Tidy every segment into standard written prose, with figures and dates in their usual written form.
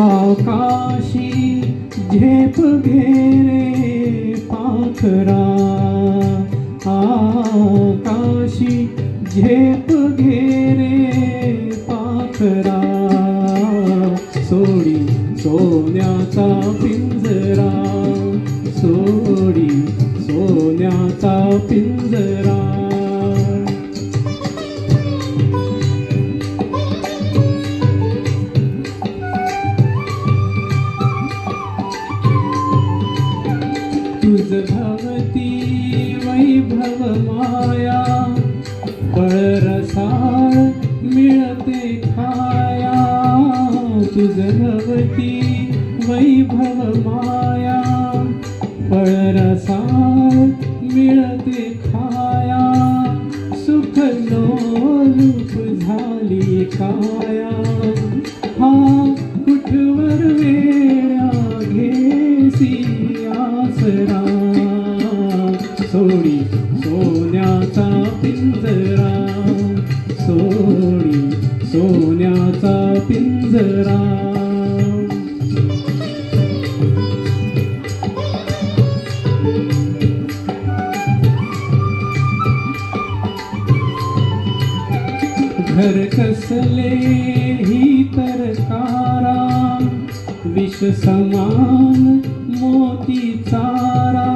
आकाशी झेप घेरे पाखरा, आकाशी झेप घेरे पाखरा, सोडी सोन्याचा पिंजरा, सोडी सोन्याचा पिंजरा. तुझ भवती वैभव माया, बळरसाळ मिळते खाया. तुझ भवती वैभव माया, बळरसाळ मिळते खाया. सुख लोलूप झाली काया, हा कुठवर वेळा घेसी आसरा. सोडी सोन्याचा पिंजरा, सोडी सोन्याचा पिंजरा. घर कसले ही तरकारा, विष समान मोती चारा.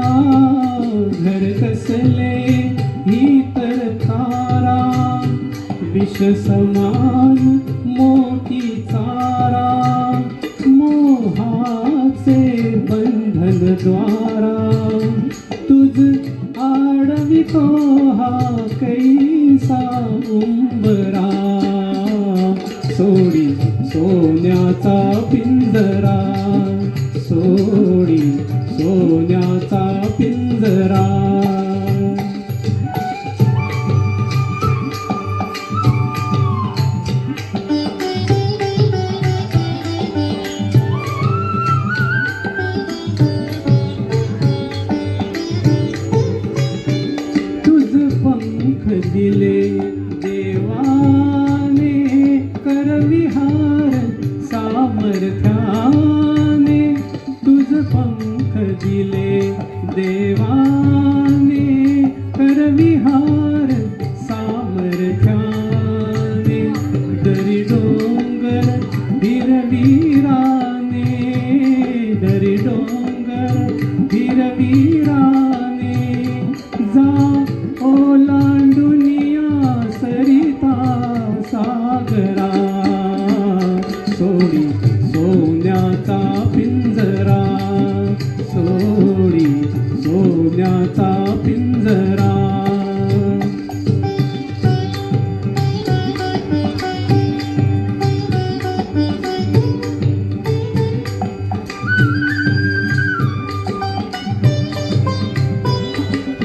घर कसले ही तरकारा, विष समान मोती चारा. मोहाचे बंधन द्वारा, तुझ आडवितो हा कैसा उंबरा. सोडी सोन्याचा पिंजरा, सोडी सोन्याचा पिंजरा. पंख दिले देवाने, करविहार सामर्थ्याने. तुझ पंख दिले देवाने, करविहार सामर्थ्याने. दरी डोंगर हिरवीराने, दरी डोंगर हिरवीराने. जा ओलांडुनिया सरिता सागरा, सोडी सोन्याचा पिंजरा, सोडी सोन्याचा पिंजरा.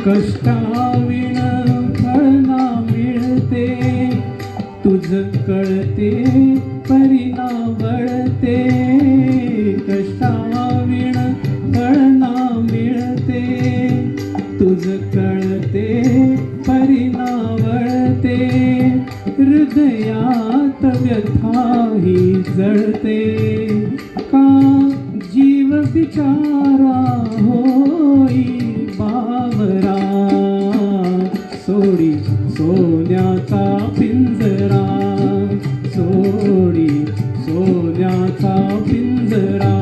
कष्टाविण फळ ना मिळते, तुझ कळते परिणा वळते. कष्टाविण फळ ना मिळते, तुझ कळते परिणा वळते. हृदयात व्यथाही जळते, का जीव बिचारा होई बावरा. सोडी सोन्याचा पिंजरा, सोडी सोन्याचा पिंजरा.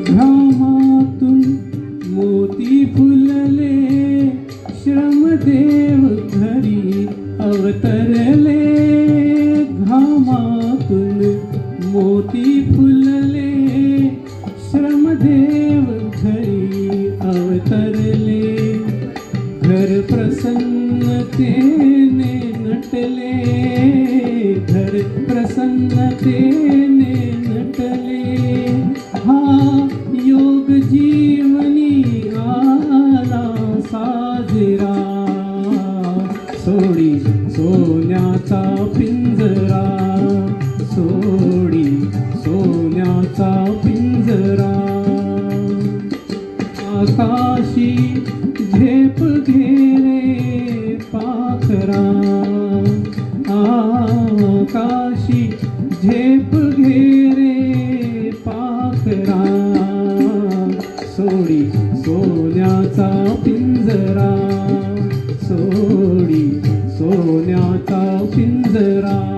घामातून मोती फुलले, श्रमदेव घरी अवतरले. घामातून मोती फुलले, श्रमदेव घरी अवतरले. घर प्रसन्नतेने नटले, घर प्रसन्नतेने नटले. हा योग जीवनी आला साजरा. सोडी सोन्याचा पिंजरा, सोडी सोन्याचा पिंजरा. काशी झेप घेरे पाखरा काशी झेप घेरे पाखरा सोडी सोन्याचा पिंजरा सोडी सोन्याचा पिंजरा